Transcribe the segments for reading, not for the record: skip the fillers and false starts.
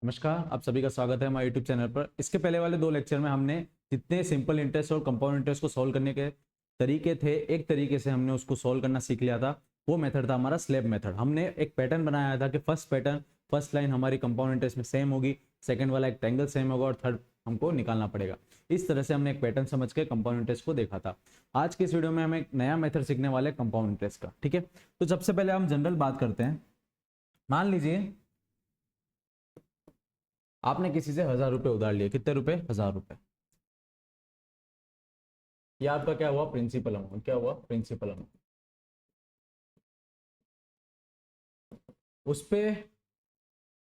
नमस्कार, आप सभी का स्वागत है हमारे यूट्यूब चैनल पर। इसके पहले वाले दो लेक्चर में हमने जितने सिंपल इंटरेस्ट और कंपाउंड इंटरेस्ट को सॉल्व करने के तरीके थे, एक तरीके से हमने उसको सॉल्व करना सीख लिया था। वो मेथड था हमारा स्लैब मेथड। हमने एक पैटर्न बनाया था कि फर्स्ट लाइन हमारी कंपाउंड इंटरेस्ट में सेम होगी, सेकंड वाला एक ट्रायंगल सेम होगा और थर्ड हमको निकालना पड़ेगा। इस तरह से हमने एक पैटर्न समझ के कंपाउंड इंटरेस्ट को देखा था। आज के इस वीडियो में हम एक नया मेथड सीखने वाले कंपाउंड इंटरेस्ट का। ठीक है, तो सबसे पहले हम जनरल बात करते हैं। मान लीजिए आपने किसी से 1000 रुपए उधार लिए। कितने रुपए? 1000 रुपए। ये आपका क्या हुआ? Principal amount. क्या हुआ? Principal amount. उस पे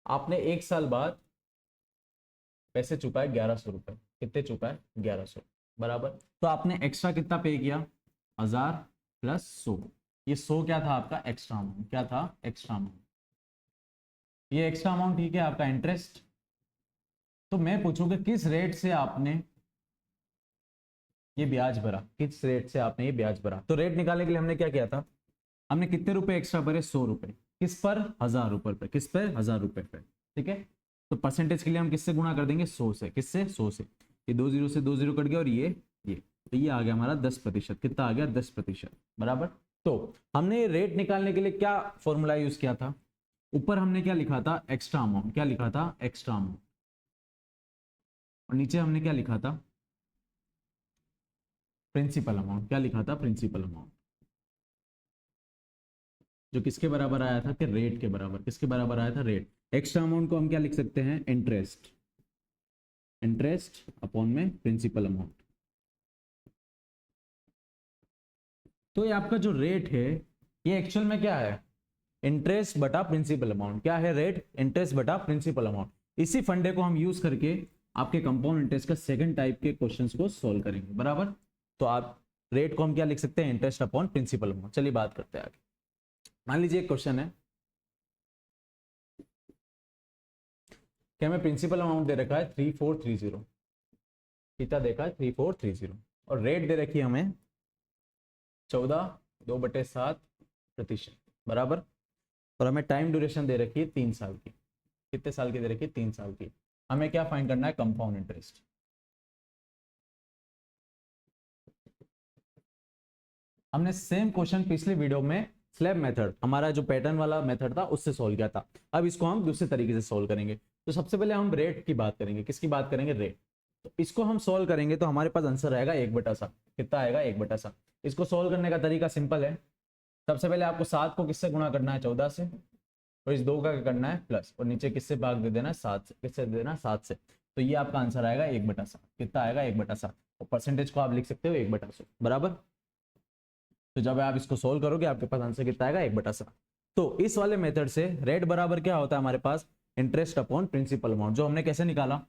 आपने एक साल बाद पैसे चुकाए 1100 रुपए। कितने चुकाए? 1100। बराबर। तो आपने एक्स्ट्रा कितना पे किया? 1000 प्लस 100। ये 100 क्या था? आपका एक्स्ट्रा अमाउंट। क्या था? Extra amount. ये एक्स्ट्रा अमाउंट ठीक है, आपका इंटरेस्ट। तो मैं पूछूंगा किस रेट से आपने ये ब्याज भरा, किस रेट से आपने ये ब्याज भरा। तो रेट निकालने के लिए हमने क्या किया था? हमने कितने रुपए एक्स्ट्रा भरे? 100 रुपए। किस पर? 1000 रुपए पे। किस पे? 1000 रुपए पे। ठीक है, तो परसेंटेज के लिए हम किससे गुणा कर देंगे? 100 से। किससे? 100 से। ये 2 जीरो से 2 जीरो कट गया और ये तो ये आ गया हमारा 10%। कितना आ गया? 10%। बराबर। तो हमने रेट निकालने के लिए क्या फॉर्मूला यूज किया था? ऊपर हमने क्या लिखा था? Extra amount. क्या लिखा था? Extra amount. और नीचे हमने क्या लिखा था? Principal amount. क्या लिखा था? Principal amount. जो किसके बराबर आया था? कि रेट के बराबर। किसके बराबर आया था? रेट। एक्स्ट्रा अमाउंट को हम क्या लिख सकते हैं? इंटरेस्ट। इंटरेस्ट अपॉन में प्रिंसिपल अमाउंट। तो ये आपका जो रेट है ये एक्चुअल में क्या है? इंटरेस्ट बटा प्रिंसिपल अमाउंट। क्या है? रेट इंटरेस्ट बटा प्रिंसिपल अमाउंट। इसी फंडे को हम यूज करके आपके कंपाउंड इंटरेस्ट का सेकंड टाइप के क्वेश्चंस को सॉल्व करेंगे। बराबर। तो आप रेट को हम क्या लिख सकते हैं? Interest upon principal amount. चलिए बात करते हैं आगे। मान लीजिए एक क्वेश्चन है कि हमें प्रिंसिपल अमाउंट दे रखा है 3430। कितना देखा है? 3430। और रेट दे रखी है हमें 14/2/7%। बराबर। और हमें टाइम ड्यूरेशन दे रखी है 3 साल की। कितने साल की दे रखी है? 3 साल की। हमें क्या फाइंड करना है? Compound interest. हमने सेम क्वेश्चन पिछले वीडियो में स्लैब मेथड, हमारा जो पैटर्न वाला मेथड था, उससे सॉल्व किया था। अब इसको हम दूसरे तरीके से सॉल्व करेंगे। तो सबसे पहले हम रेट की बात करेंगे। किसकी बात करेंगे? रेट। तो इसको हम सॉल्व करेंगे तो हमारे पास आंसर आएगा 1/7। कितना आएगा? 1/7। इसको सॉल्व करने का तरीका सिंपल है। सबसे पहले आपको 7 को किससे गुणा करना है? 14 से। और इस 2 का क्या करना है? प्लस। और नीचे किससे भाग दे देना है? 7 से। किससे दे देना? 7 से। तो ये आपका आंसर आएगा 1/7। कितना आएगा? 1/7। और परसेंटेज को आप लिख सकते हो 1/100। बराबर। तो जब आप इसको सोल्व करोगे आपके पास आंसर कितना आएगा? 1/7। तो इस वाले मेथड से रेट बराबर क्या होता है हमारे पास? Interest upon principal amount. जो हमने कैसे निकाला?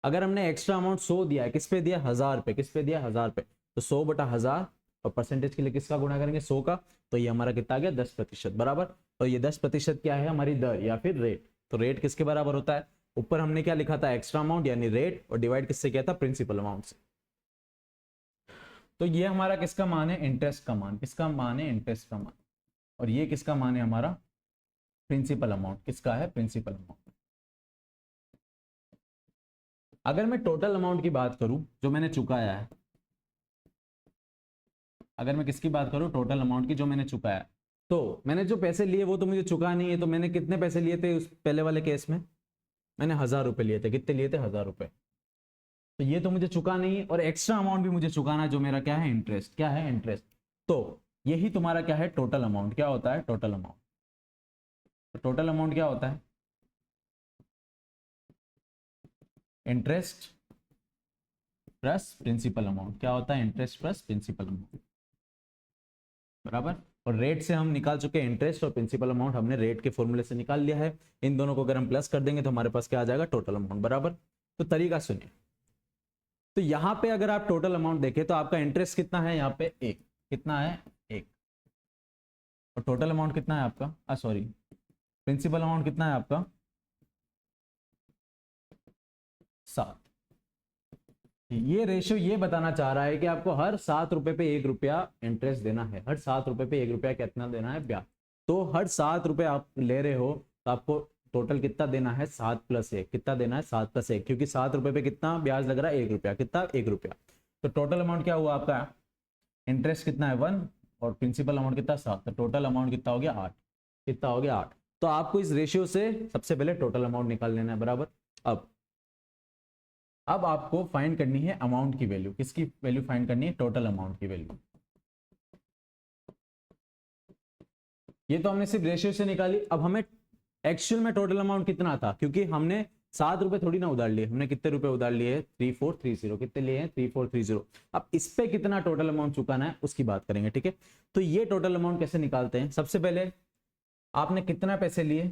अगर हमने एक्स्ट्रा अमाउंट 100 दिया है, किस पे दिया? 1000 पे। किस पे दिया? 1000 पे। तो 100/1000 और परसेंटेज के लिए किसका गुणा करेंगे? 100 का। तो ये हमारा कितना आ गया? 10%। बराबर। और ये 10% क्या है? हमारी दर या फिर रेट। तो रेट किसके बराबर होता है? ऊपर हमने क्या लिखा था? एक्स्ट्रा अमाउंट यानी रेट, और डिवाइड किससे किया था? प्रिंसिपल अमाउंट से। तो ये हमारा किसका मान है? इंटरेस्ट का मान। किसका मान है? इंटरेस्ट का मान। और ये किसका मान है? हमारा प्रिंसिपल अमाउंट। किसका है? Principal amount. अगर मैं टोटल अमाउंट की बात करूं जो मैंने चुकाया है, अगर मैं किसकी बात करूं? टोटल अमाउंट की जो मैंने चुकाया है, तो मैंने जो पैसे लिए वो तो मुझे चुका नहीं है। तो मैंने कितने पैसे लिए थे उस पहले वाले केस में? मैंने 1000 रुपए लिए थे। कितने लिए थे? 1000 रुपए। तो ये तो मुझे चुका नहीं है, और एक्स्ट्रा अमाउंट भी मुझे चुकाना है जो मेरा क्या है? इंटरेस्ट। क्या है? इंटरेस्ट। तो यही तुम्हारा क्या है? Total amount. क्या होता है? Total amount. तो टोटल अमाउंट क्या होता है? Interest plus principal amount. क्या होता है? Interest plus principal amount. बराबर। और रेट से हम निकाल चुके हैं इंटरेस्ट, और प्रिंसिपल अमाउंट हमने रेट के फॉर्मूले से निकाल लिया है। इन दोनों को अगर हम प्लस कर देंगे तो हमारे पास क्या आ जाएगा? Total amount. बराबर। तो तरीका सुनिए। तो यहां पे अगर आप टोटल अमाउंट देखें तो आपका इंटरेस्ट कितना है? यहाँ पे 1। कितना है? 1। और टोटल अमाउंट कितना है आपका? सॉरी, प्रिंसिपल अमाउंट कितना है आपका? 7। ये रेशियो ये बताना चाह रहा है कि आपको हर 7 रुपए पे 1 रुपया इंटरेस्ट देना है। हर 7 रुपए पे 1 रुपया कितना देना है? ब्याज। तो हर 7 रुपए आप ले रहे हो तो आपको टोटल कितना देना है 7+1, कितना देना है 7+1, क्योंकि 7 रुपए पे कितना ब्याज लग रहा है 1 रुपया, कितना 1 रुपया। तो टोटल अमाउंट क्या हुआ आपका, इंटरेस्ट कितना है 1 और प्रिंसिपल अमाउंट कितना 7, तो टोटल अमाउंट कितना हो गया 8, कितना हो गया 8। तो आपको इस रेशियो से सबसे पहले टोटल अमाउंट निकाल लेना है बराबर। अब आपको फाइंड करनी है अमाउंट की वैल्यू, किसकी वैल्यू फाइंड करनी है, टोटल अमाउंट की वैल्यू। ये तो हमने सिर्फ रेशियो से निकाली, अब हमें एक्चुअल में टोटल अमाउंट कितना था, क्योंकि हमने 7 रुपए थोड़ी ना उधार लिए, हमने कितने रुपए उधार लिए, 3430, कितने लिए हैं 3430। अब इस पे कितना टोटल अमाउंट चुकाना है उसकी बात करेंगे, ठीक है। तो ये टोटल अमाउंट कैसे निकालते हैं, सबसे पहले आपने कितना पैसे लिए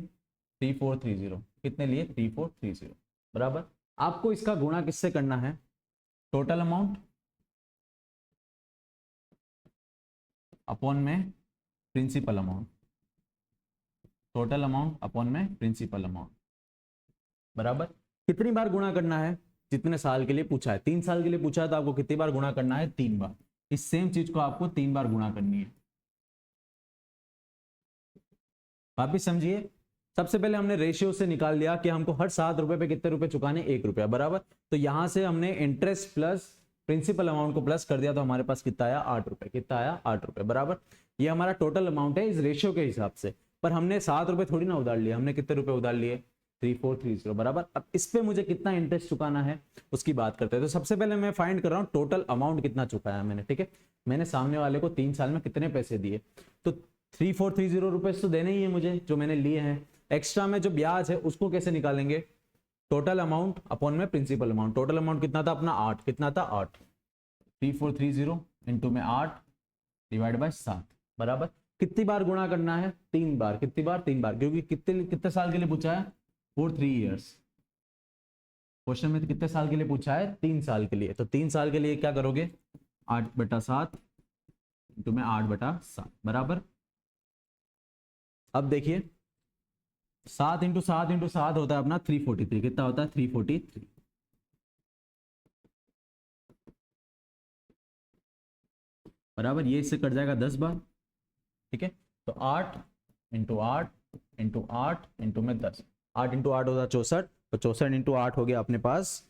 3430, कितने लिए 3430 बराबर। आपको इसका गुणा किससे करना है, टोटल अमाउंट अपॉन में principal amount, total amount upon में प्रिंसिपल अमाउंट बराबर। कितनी बार गुणा करना है, जितने साल के लिए पूछा है, 3 साल के लिए पूछा है तो आपको कितनी बार गुणा करना है, 3 बार। इस सेम चीज को आपको 3 बार गुणा करनी है। वापिस समझिए, सबसे पहले हमने रेशियो से निकाल लिया कि हमको हर 7 रुपए पे कितने रुपए चुकाने, 1 रुपया बराबर। तो यहां से हमने इंटरेस्ट प्लस प्रिंसिपल अमाउंट को प्लस कर दिया, तो हमारे पास कितना आया 8 रुपए, कितना आया 8 रुपए बराबर। ये हमारा टोटल अमाउंट है इस रेशियो के हिसाब से, पर हमने 7 रुपए थोड़ी ना उधार लिए, हमने कितने रुपए उधार लिए 3430 बराबर। अब इस पे मुझे कितना इंटरेस्ट चुकाना है उसकी बात करते हैं। तो सबसे पहले मैं फाइंड कर रहा हूँ टोटल अमाउंट कितना चुकाया मैंने, ठीक है। मैंने सामने वाले को 3 साल में कितने पैसे दिए, तो 3430 रुपए तो देने ही है मुझे जो मैंने लिए हैं। एक्स्ट्रा में जो ब्याज है उसको कैसे निकालेंगे, टोटल अमाउंट अपॉन में प्रिंसिपल अमाउंट। टोटल अमाउंट कितना था अपना 8, कितना था 8, 3430 इंटू में 8 डिवाइड बाय 7 बराबर। कितनी बार गुणा करना है, 3 बार, कितनी बार 3 बार, क्योंकि कितने कितने साल के लिए पूछा है, फॉर 3 ईयर्स। क्वेश्चन में कितने साल के लिए पूछा है, 3 साल के लिए। तो 3 साल के लिए क्या करोगे, 8/7 इंटू में 8/7 बराबर। अब देखिए 7 इंटू 7 इंटू 7 होता है अपना 343, कितना होता है 343 बराबर। ये इससे कट जाएगा 10 बार, ठीक है। तो 8 इंटू 8 इंटू 8 इंटू में 10, 8 इंटू 8 होता है 64, तो 64 इंटू 8 हो गया अपने पास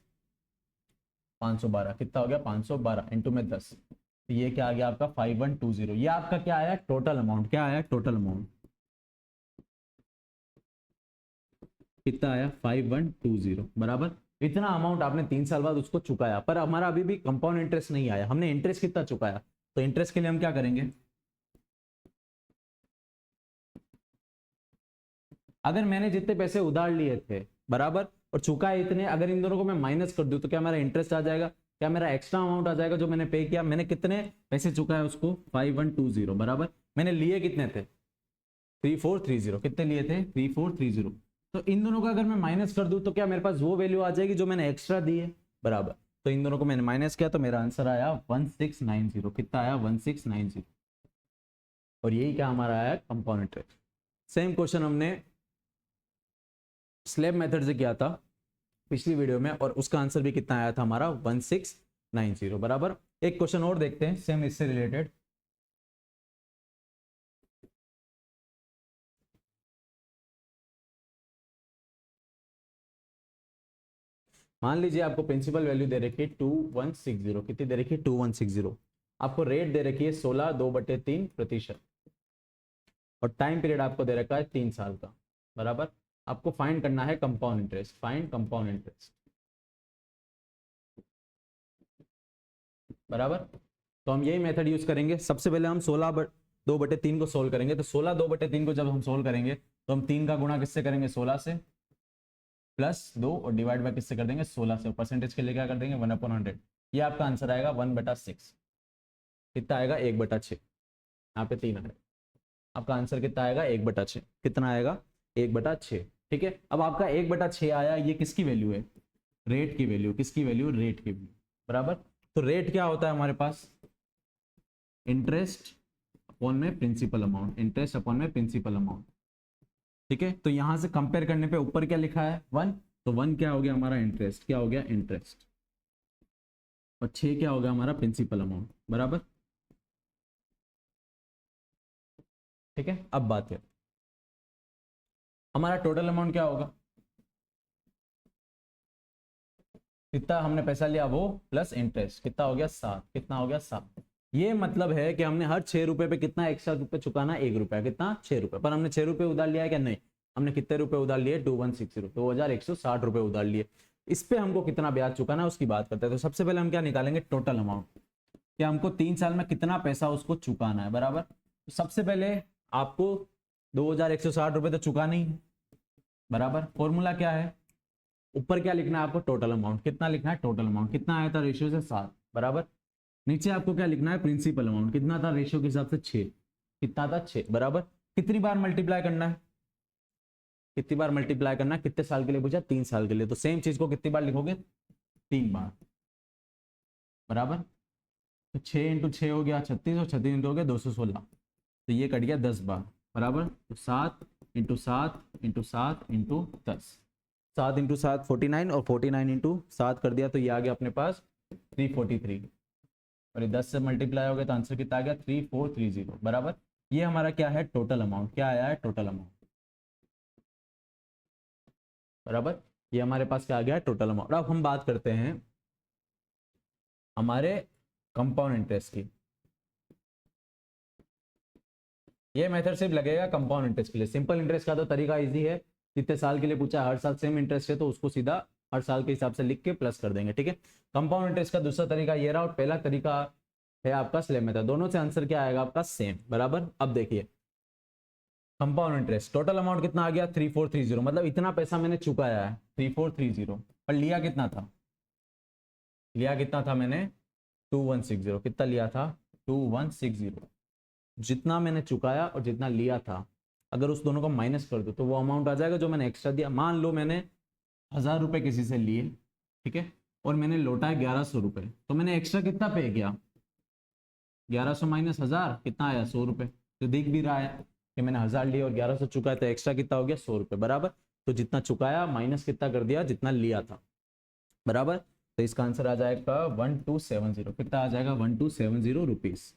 512, कितना हो गया 512 इंटू में 10, तो ये क्या आ गया आपका 5120। ये आपका क्या आया टोटल अमाउंट, क्या आया टोटल अमाउंट, कितना आया 5120 बराबर। इतना अमाउंट आपने 3 साल बाद उसको चुकाया, पर हमारा अभी भी कंपाउंड इंटरेस्ट नहीं आया। हमने इंटरेस्ट कितना चुकाया, तो इंटरेस्ट के लिए हम क्या करेंगे, अगर मैंने जितने पैसे उधार लिए थे बराबर और चुकाए इतने, अगर इन दोनों को मैं माइनस कर दूं तो क्या मेरा इंटरेस्ट आ जाएगा, क्या मेरा एक्स्ट्रा अमाउंट आ जाएगा जो मैंने पे किया। मैंने कितने पैसे चुकाए उसको 5120 बराबर। मैंने लिए कितने थे 3430, कितने लिए थे 3430। तो इन दोनों का अगर मैं माइनस कर दूं तो क्या मेरे पास वो वैल्यू आ जाएगी जो मैंने एक्स्ट्रा दी है बराबर। तो इन दोनों को मैंने माइनस किया तो मेरा आंसर आया 1690, कितना आया 1690। और यही क्या हमारा आया कंपाउंड इंटरेस्ट। सेम क्वेश्चन हमने स्लैब मेथड से किया था पिछली वीडियो में, और उसका आंसर भी कितना आया था हमारा 1690 बराबर। एक क्वेश्चन और देखते हैं सेम इससे रिलेटेड। मान लीजिए आपको प्रिंसिपल वैल्यू दे रखी है 2160, कितनी दे रखी है 2160। आपको रेट दे रखी है 16/2/3%, और टाइम पीरियड आपको दे रखा है 3 साल का बराबर। आपको फाइंड करना है compound interest, find compound interest बराबर। तो हम यही मेथड यूज करेंगे। सबसे पहले हम 16/2/3 को सोल्व करेंगे। तो 16/2/3 को जब हम सोल्व करेंगे तो हम 3 का गुणा किससे करेंगे 16 से, प्लस 2 और डिवाइड बाय किससे कर देंगे 16 से, परसेंटेज के लिए क्या कर देंगे 1/100। ये आपका आंसर आएगा 1/6, कितना आएगा 1/6। यहाँ पे 3 आएगा, आपका आंसर कितना आएगा 1/6, कितना आएगा 1/6, ठीक है। अब आपका 1/6 आया, ये किसकी वैल्यू है, रेट की वैल्यू, किसकी वैल्यू, रेट की वैल्यू बराबर। तो रेट क्या होता है हमारे पास, इंटरेस्ट अपॉन में प्रिंसिपल अमाउंट, इंटरेस्ट अपॉन में प्रिंसिपल अमाउंट, ठीक है। तो यहां से कंपेयर करने पे ऊपर क्या लिखा है 1, तो 1 क्या हो गया हमारा इंटरेस्ट, क्या हो गया इंटरेस्ट, और 6 क्या हो गया हमारा प्रिंसिपल अमाउंट बराबर, ठीक है। अब बात है हमारा टोटल अमाउंट क्या होगा, कितना हमने पैसा लिया वो प्लस इंटरेस्ट, कितना हो गया 7, कितना हो गया 7। ये मतलब है कि हमने हर 6 रुपए पे कितना एक्स्ट्रा रुपए चुकाना, 1 रुपया, कितना 6 रुपए, पर हमने 6 रुपए उधार लिया है क्या, नहीं। हमने कितने रुपए उधार लिए, 2160, 2160 रुपए उधार लिए। इस पे हमको कितना ब्याज चुकाना है उसकी बात करते हैं। तो सबसे पहले हम क्या निकालेंगे, टोटल अमाउंट, कि हमको 3 साल में कितना पैसा उसको चुकाना है, बराबर। तो सबसे पहले आपको 2160 रुपए तो चुकाना ही है, बराबर। फॉर्मूला क्या है, ऊपर क्या लिखना है आपको, टोटल अमाउंट, कितना लिखना है, टोटल अमाउंट कितना आया था रेशियो से 7, बराबर। नीचे आपको क्या लिखना है, प्रिंसिपल अमाउंट कितना था रेशियो के हिसाब से 6, कितना था 6, बराबर। कितनी बार मल्टीप्लाई करना है, कितनी बार मल्टीप्लाई करना है, कितने साल के लिए पूछा, 3 साल के लिए। तो सेम चीज को कितनी बार लिखोगे, 3 बार, बराबर। तो 6 इंटू 6 हो गया 36, और 36 इंटू हो गया 216, तो ये कट गया 10 बार, बराबर। तो 7 इंटू 7 इंटू 7 इंटू 10, 7 इंटू 7 49, और 49 इंटू 7 कर दिया तो ये आ गया अपने पास 343, और ये 10 से मल्टीप्लाई हो गया तो आंसर कितना आ गया 3430, बराबर। ये हमारा क्या है, टोटल अमाउंट, क्या आया है, टोटल अमाउंट, बराबर। ये हमारे पास क्या आ गया है, टोटल अमाउंट। अब हम बात करते हैं हमारे कंपाउंड इंटरेस्ट की। ये मेथड सिर्फ लगेगा कंपाउंड इंटरेस्ट के लिए, सिंपल इंटरेस्ट का तो तरीका इजी है, कितने साल के लिए पूछा, हर साल सेम इंटरेस्ट है तो उसको सीधा हर साल के हिसाब से लिख के प्लस कर देंगे, ठीक है। कंपाउंड इंटरेस्ट का दूसरा तरीका ये रहा, और पहला तरीका है आपका स्लैब मेथड। दोनों से आंसर क्या आएगा आपका, सेम, बराबर। अब देखिए कंपाउंड इंटरेस्ट, टोटल अमाउंट कितना आ गया 3430, मतलब इतना पैसा मैंने चुकाया है 3430, पर लिया कितना था, लिया कितना था मैंने 2160, कितना लिया था 2160। जितना मैंने चुकाया और जितना लिया था, अगर उस दोनों को माइनस कर दो तो वो अमाउंट आ जाएगा जो मैंने एक्स्ट्रा दिया। मान लो मैंने 1000 रुपये किसी से लिए, ठीक है, और मैंने लौटा है 1100 रुपये, तो मैंने एक्स्ट्रा कितना पे किया, 1100 माइनस 1000 कितना आया 100 रुपये। तो दिख भी रहा है कि मैंने 1000 लिए और 1100 चुकाया, तो एक्स्ट्रा कितना हो गया 100 रुपये, बराबर। तो जितना चुकाया माइनस कितना कर दिया, जितना लिया था, बराबर। तो इसका आंसर आ जाएगा 1270, कितना आ जाएगा 1270 रुपीज,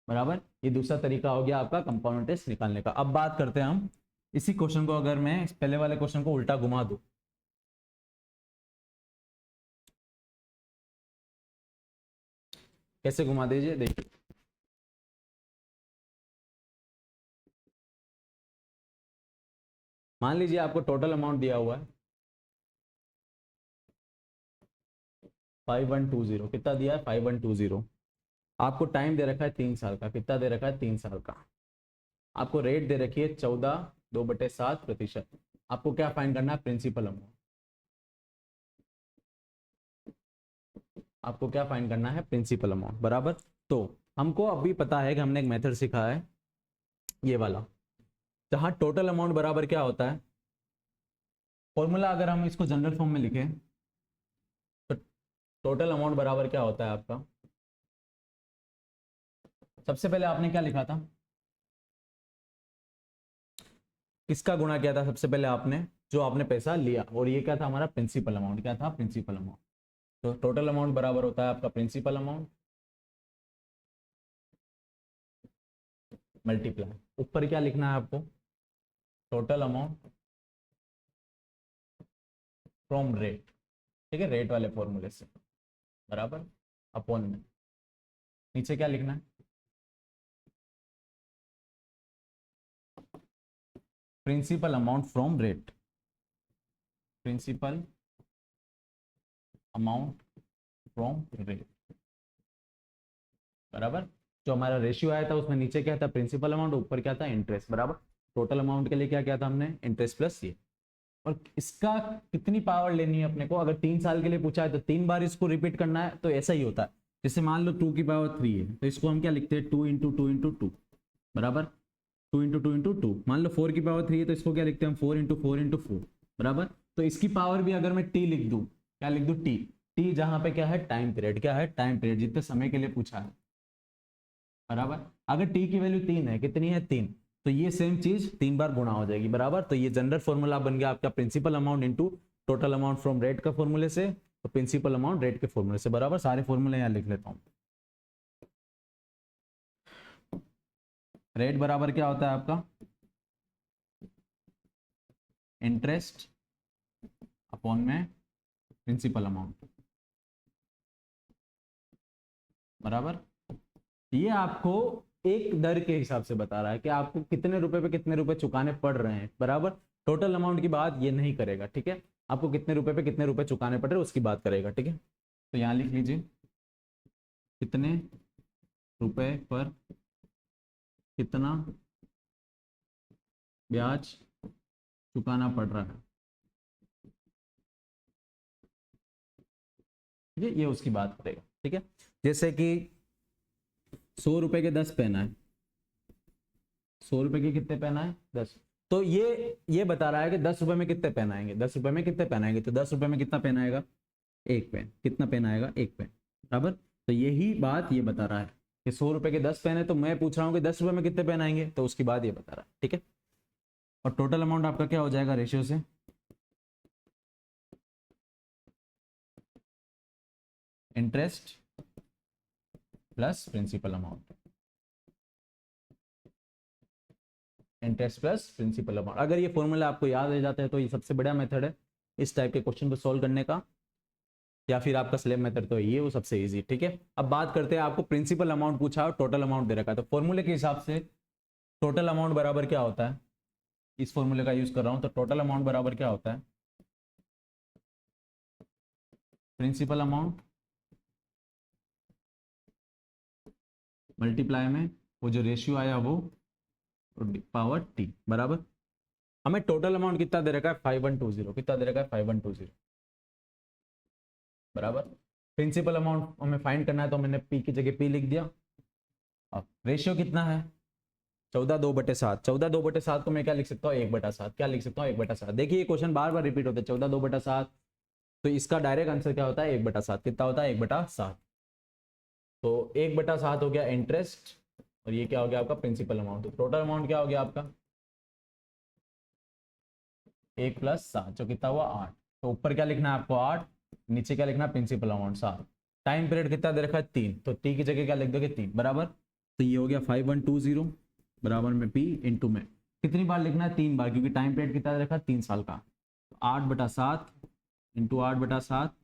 बराबर। ये दूसरा तरीका हो गया आपका कंपाउंड इंटरेस्ट निकालने का। अब बात करते हैं हम इसी क्वेश्चन को, अगर मैं इस पहले वाले क्वेश्चन को उल्टा घुमा दूं, कैसे घुमा दीजिए, देखिए। मान लीजिए आपको टोटल अमाउंट दिया हुआ है 5120, कितना दिया है 5120। आपको टाइम दे रखा है 3 साल का, कितना दे रखा है 3 साल का। आपको रेट दे रखी है 14.2/7%। आपको क्या फाइंड करना है, प्रिंसिपल अमाउंट। आपको क्या फाइंड करना है, प्रिंसिपल अमाउंट, बराबर। तो हमको अभी पता है कि हमने एक मेथड सीखा है ये वाला, जहां टोटल अमाउंट बराबर क्या होता है, फॉर्मूला अगर हम इसको जनरल फॉर्म में लिखें तो टोटल अमाउंट बराबर क्या होता है आपका, सबसे पहले आपने क्या लिखा था, किसका गुणा किया था, सबसे पहले आपने जो आपने पैसा लिया, और ये क्या था हमारा प्रिंसिपल अमाउंट, क्या था प्रिंसिपल अमाउंट। तो टोटल अमाउंट बराबर होता है आपका प्रिंसिपल अमाउंट मल्टीप्लाई, ऊपर क्या लिखना है आपको, टोटल अमाउंट फ्रॉम रेट, ठीक है, रेट वाले फॉर्मूले से, बराबर, अपॉन में। नीचे क्या लिखना है, principal amount from rate, principal amount from rate, बराबर। जो हमारा रेशियो आया था उसमें नीचे क्या था, प्रिंसिपल अमाउंट, ऊपर क्या था इंटरेस्ट, बराबर। टोटल अमाउंट के लिए क्या किया था हमने, इंटरेस्ट प्लस ये। और इसका कितनी पावर लेनी है अपने को, अगर 3 साल के लिए पूछा है तो 3 बार इसको रिपीट करना है, तो ऐसा ही होता है। जैसे मान लो 2 की पावर 3 है, तो इसको हम क्या लिखते हैं 2 × 2 × 2, बराबर। 2 × 2 × 2, मान लो 4 की पावर 3 है तो इसको क्या लिखते हैं हम 4 × 4 × 4, बराबर। तो इसकी पावर भी अगर मैं टी लिख दूं, क्या लिख दूं, टी। टी जहां पे क्या है, टाइम पीरियड, क्या है टाइम पीरियड, जितने समय के लिए पूछा है, बराबर। अगर टी की वैल्यू 3 है, कितनी है 3, तो ये सेम चीज 3 बार गुणा हो जाएगी, बराबर। तो ये जनरल फॉर्मूला बन गया आपका principal amount into total amount from rate का फॉर्मूले से, तो प्रिंसिपल अमाउंट रेट के फॉर्मूले से, बराबर। सारे फॉर्मूले यहाँ लिख लेता हूँ। रेट बराबर क्या होता है आपका, इंटरेस्ट अपॉन में प्रिंसिपल अमाउंट, बराबर। ये आपको एक दर के हिसाब से बता रहा है कि आपको कितने रुपए पे कितने रुपए चुकाने पड़ रहे हैं, बराबर। टोटल अमाउंट की बात ये नहीं करेगा, ठीक है। आपको कितने रुपए पे कितने रुपए चुकाने पड़ रहे हैं उसकी बात करेगा, ठीक है। तो यहाँ लिख लीजिए कितने रुपए पर कितना ब्याज चुकाना पड़ रहा है, ठीक है। ये उसकी बात करेगा, ठीक है। जैसे कि 100 रुपए के 10 पेन है, 100 रुपए के कितने पेन आए 10। तो ये बता रहा है कि 10 रुपए में कितने पेन आएंगे, 10 रुपए में कितने पेन आएंगे। तो 10 रुपए में कितना पेन आएगा, एक पेन। कितना पेन आएगा, एक पेन, बराबर। तो यही बात ये बता रहा है कि 100 रुपए के 10 पेन है, तो मैं पूछ रहा हूँ कि 10 रुपए में कितने पेन आएंगे, तो उसकी बात ये बता रहा है, ठीक है। और टोटल अमाउंट आपका क्या हो जाएगा रेशियो से, interest plus principal amount, interest plus principal amount. अगर ये फॉर्मूला आपको याद रह जाता है तो ये सबसे बड़ा मेथड है इस टाइप के क्वेश्चन को सॉल्व करने का, या फिर आपका स्लेब मेथड तो ये वो सबसे इजी, ठीक है। अब बात करते हैं, आपको प्रिंसिपल अमाउंट पूछा और टोटल अमाउंट दे रखा है, तो फॉर्मूले के हिसाब से टोटल अमाउंट बराबर क्या होता है, इस फॉर्मूले का यूज कर रहा हूं, तो टोटल अमाउंट बराबर क्या होता है, प्रिंसिपल अमाउंट मल्टीप्लाई में वो जो रेशियो आया वो पावर टी, बराबर। हमें टोटल अमाउंट कितना दे रखा है 5120, कितना दे रखा है 5120, बराबर। प्रिंसिपल अमाउंट हमें फाइंड करना है तो मैंने पी की जगह पी लिख दिया। अब रेशियो कितना है 14/2/7, 14/2/7 को मैं क्या लिख सकता हूँ 1/7, क्या लिख सकता हूँ 1/7। देखिए ये क्वेश्चन बार बार रिपीट होता है 14/2/7, तो इसका डायरेक्ट आंसर क्या होता है 1/7। कितना होता है 1/7, तो 1/7 हो गया इंटरेस्ट और ये क्या हो गया आपका प्रिंसिपल अमाउंट। तो टोटल अमाउंट क्या हो गया आपका 1 + 7 जो कितना हुआ 8। तो ऊपर क्या लिखना है आपको 8, नीचे क्या लिखना है प्रिंसिपल अमाउंट 7। टाइम पीरियड कितना दे रखा है 3, तो टी की जगह क्या लिख दोगे 3, बराबर। तो ये हो गया 5120 बराबर में पी इंटू में कितनी बार लिखना है 3 बार, क्योंकि टाइम पीरियड कितना दे रखा है 3 साल का। 8/7 इंटू 8/7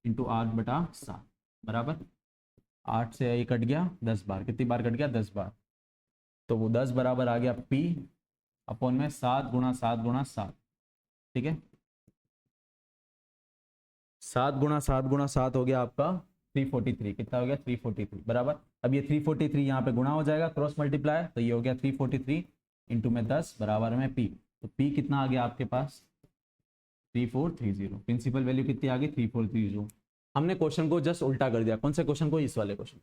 इंटू 8/7 बराबर 8 से ये कट गया 10 बार, कितनी बार कट गया 10 बार। तो वो 10 बराबर आ गया पी अपॉन में 7 × 7 × 7, ठीक है। 7 × 7 × 7 हो गया आपका 343, कितना हो गया 343, बराबर। अब ये 343 यहाँ पे गुणा हो जाएगा क्रॉस मल्टीप्लाई, तो ये हो गया 343 इंटू में 10 बराबर में पी। तो पी कितना आ गया आपके पास 3430। प्रिंसिपल वैल्यू कितनी आ गई 3430। हमने क्वेश्चन को जस्ट उल्टा कर दिया। कौन से क्वेश्चन को, इस वाले क्वेश्चन।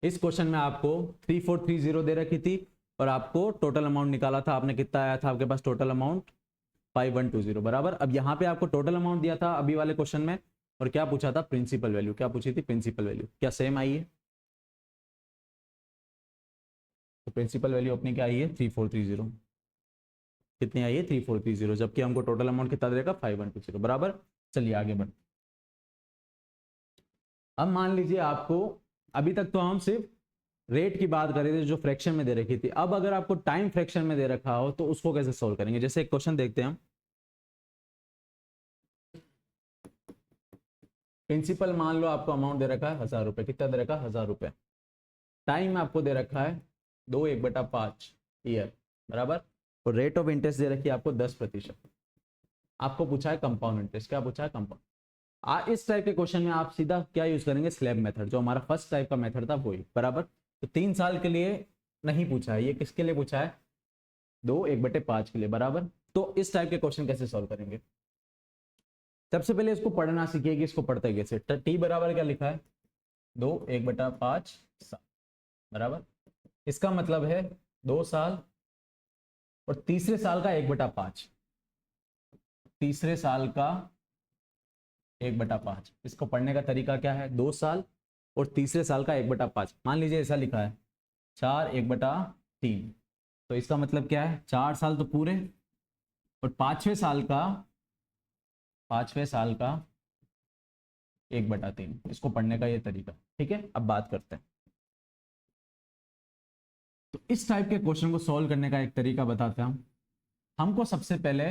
इस क्वेश्चन में आपको 3430 दे रखी थी और आपको टोटल अमाउंट निकाला था आपने, कितना आया था आपके पास टोटल अमाउंट 5120, बराबर। अब यहाँ पे आपको टोटल अमाउंट दिया था अभी वाले क्वेश्चन में, और क्या पूछा था प्रिंसिपल वैल्यू, क्या पूछी थी प्रिंसिपल वैल्यू, क्या सेम आई है। तो प्रिंसिपल वैल्यू अपनी क्या आई है 3430, कितनी आई है 3430, जबकि हमको टोटल अमाउंट कितना देगा 5120, बराबर। चलिए आगे बढ़। अब मान लीजिए आपको, अभी तक तो हम सिर्फ रेट की बात कर रहे थे जो फ्रैक्शन में दे रखी थी, अब अगर आपको टाइम फ्रैक्शन में दे रखा हो तो उसको कैसे सोल्व करेंगे। जैसे एक क्वेश्चन देखते हैं हम, प्रिंसिपल मान लो आपको अमाउंट दे रखा है 1000 रुपए, कितना दे रखा है 1000 रुपए। टाइम आपको दे रखा है 2 1/5 ईयर, बराबर। और रेट ऑफ इंटरेस्ट दे रखी है आपको 10%। आपको पूछा है कंपाउंड इंटरेस्ट, क्या पूछा है कंपाउंड। इस टाइप के क्वेश्चन में आप सीधा क्या यूज करेंगे स्लैब मेथड, जो हमारा फर्स्ट टाइप का मेथड था वही, बराबर। तो 3 साल के लिए नहीं पूछा है, ये किसके लिए पूछा है 2 1/5 के लिए, बराबर। तो इस टाइप के क्वेश्चन कैसे सॉल्व करेंगे। सबसे पहले इसको पढ़ना सीखिए कि इसको पढ़ते कैसे। टी बराबर क्या लिखा है 2 1/5 साल, बराबर। इसका मतलब है 2 साल और तीसरे साल का 1/5, तीसरे साल का 1/5। इसको पढ़ने का तरीका क्या है 2 साल और तीसरे साल का 1/5। मान लीजिए ऐसा लिखा है 4 1/3, तो इसका मतलब क्या है 4 साल तो पूरे और पांचवें साल का 1/3। इसको पढ़ने का ये तरीका, ठीक है। अब बात करते हैं, तो इस टाइप के क्वेश्चन को सॉल्व करने का एक तरीका बताते हैं हम। हमको सबसे पहले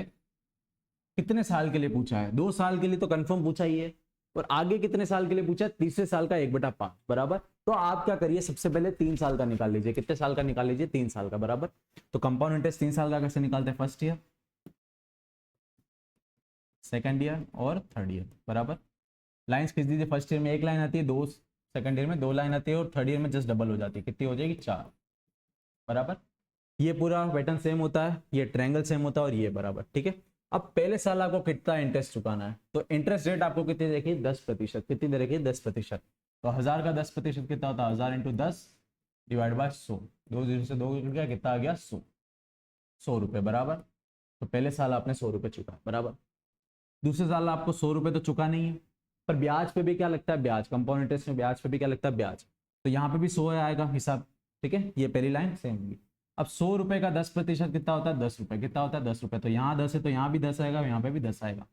कितने साल के लिए पूछा है, 2 साल के लिए तो कंफर्म पूछा ही है, और आगे कितने साल के लिए पूछा है, तीसरे साल का 1/5 बराबर। तो आप क्या करिए, सबसे पहले 3 साल का निकाल लीजिए। कितने साल का निकाल लीजिए, 3 साल का बराबर। तो कंपाउंड इंटरेस्ट 3 साल का कैसे निकालते हैं, फर्स्ट ईयर, सेकंड ईयर और थर्ड ईयर बराबर। लाइंस खींच दीजिए, फर्स्ट ईयर में 1 लाइन आती है, 2 सेकंड ईयर में 2 लाइन आती है, और थर्ड ईयर में जस्ट डबल हो जाती है, कितनी हो जाएगी, 4 बराबर। ये पूरा पैटर्न सेम होता है, ये ट्रायंगल सेम होता है, और ये बराबर, ठीक है। अब पहले साल आपको कितना इंटरेस्ट चुकाना है, तो इंटरेस्ट रेट आपको कितनी देखिए, 10%। कितनी दे रखी है, 10%। तो 1000 का 10% कितना होता है, 1000 इंटू 10 डिवाइड बाय 100, 2 0 से 2 कट गया, कितना आ गया, 100 रुपये बराबर। तो पहले साल आपने 100 रुपये चुका बराबर। दूसरे साल आपको 100 रुपये तो चुका नहीं है, पर ब्याज पे भी क्या लगता है, ब्याज, कंपाउंड इंटरेस्ट में ब्याज पे भी क्या लगता है, ब्याज। तो यहाँ पे भी 100 आएगा हिसाब, ठीक है। ये पहली लाइन सेम होगी। अब 100 रुपये का 10% कितना होता है, 10 रुपये। कितना होता है, 10 रुपये। तो यहाँ 10 है तो यहाँ भी 10 आएगा, यहाँ पे भी 10 आएगा।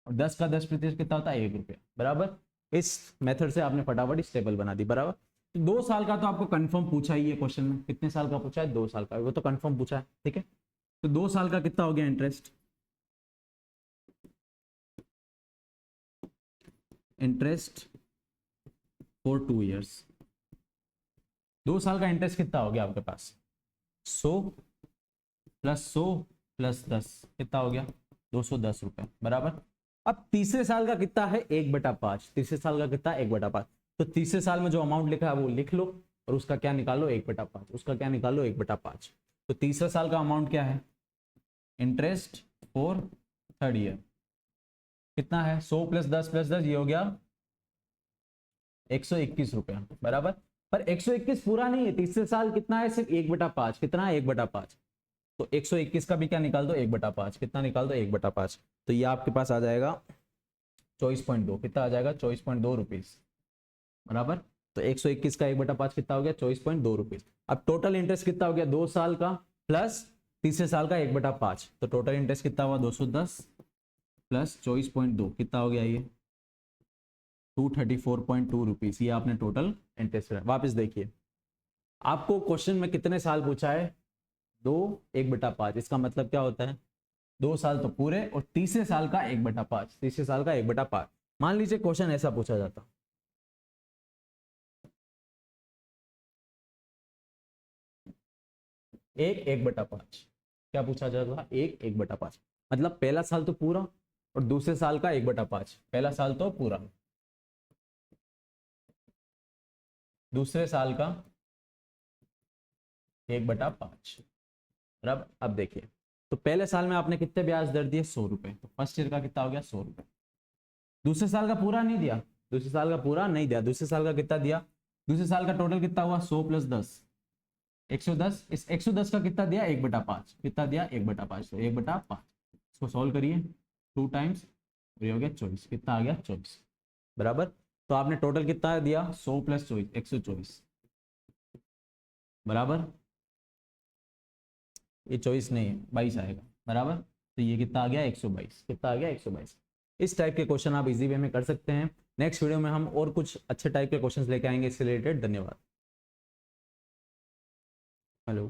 और 10 का 10% कितना होता है, 1 रुपया बराबर। इस मेथड से आपने फटाफट इस टेबल बना दी बराबर। तो 2 साल का तो आपको कंफर्म पूछा ही है क्वेश्चन में। कितने साल का पूछा है, 2 साल का, वो तो कंफर्म पूछा है, ठीक है। तो 2 साल का कितना हो गया इंटरेस्ट, इंटरेस्ट फॉर 2 ईयर्स। 2 साल का इंटरेस्ट कितना हो गया आपके पास, 100 प्लस 100 प्लस 10 कितना हो गया, 210 रुपए बराबर। अब तीसरे साल का कितना है, 1/5। तीसरे साल का कितना है, 1/5। तो तीसरे साल में जो अमाउंट लिखा है वो लिख लो, और उसका क्या निकालो, 1/5। उसका क्या निकालो, 1/5। तो तीसरे साल का अमाउंट क्या है, इंटरेस्ट फॉर थर्ड ईयर कितना है, 100 प्लस 10 प्लस 10, ये हो गया 121 रुपया बराबर। पर 121 पूरा नहीं है, तीसरे साल कितना है, सिर्फ 1/5। कितना है, 1/5। तो 121 का भी क्या निकाल दो, 1/5। कितना निकाल दो, 1/5। तो ये आपके पास आ जाएगा 24.2। कितना आ जाएगा, 24.2 रुपीज बराबर। तो 121 का 1/5 कितना हो गया, 24.2 रुपीज। अब टोटल इंटरेस्ट कितना हो गया, 2 साल का प्लस तीसरे साल का 1/5। तो टोटल इंटरेस्ट कितना हुआ, 210 प्लस 24.2 कितना हो गया, ये 234.2 रुपीज। ये आपने टोटल इंटरेस्ट। वापस देखिए, आपको क्वेश्चन में कितने साल पूछा है, 2 1/5। इसका मतलब क्या होता है, 2 साल तो पूरे, और तीसरे साल का 1/5। तीसरे साल का 1/5। मान लीजिए क्वेश्चन ऐसा पूछा जाता, 1/5। क्या पूछा जाता, 1/5। मतलब पहला साल तो पूरा और दूसरे साल का 1/5। पहला साल तो पूरा, दूसरे साल का 1/5 बराबर। अब देखिए, तो पहले साल में आपने कितने ब्याज दर दिए, 100 रुपए। तो फर्स्ट ईयर का कितना हो गया, 100 रुपए। दूसरे साल का पूरा नहीं दिया, दूसरे साल का पूरा नहीं दिया। दूसरे साल का कितना दिया, दूसरे साल का टोटल कितना हुआ, 100 प्लस 10 110। इस 110 का कितना दिया, 1/5। कितना दिया, 1/5। तो 1/5 इसको सॉल्व करिए, 2 टाइम्स, ये हो गया 24। कितना आ गया, 24 बराबर। तो आपने टोटल कितना दिया, 100 प्लस 24 124 बराबर। ये 24 नहीं है, 22 आएगा बराबर। तो ये कितना आ गया, 122। कितना आ गया, 122। इस टाइप के क्वेश्चन आप इजी वे में कर सकते हैं। नेक्स्ट वीडियो में हम और कुछ अच्छे टाइप के क्वेश्चंस लेके आएंगे इससे रिलेटेड। धन्यवाद। हेलो।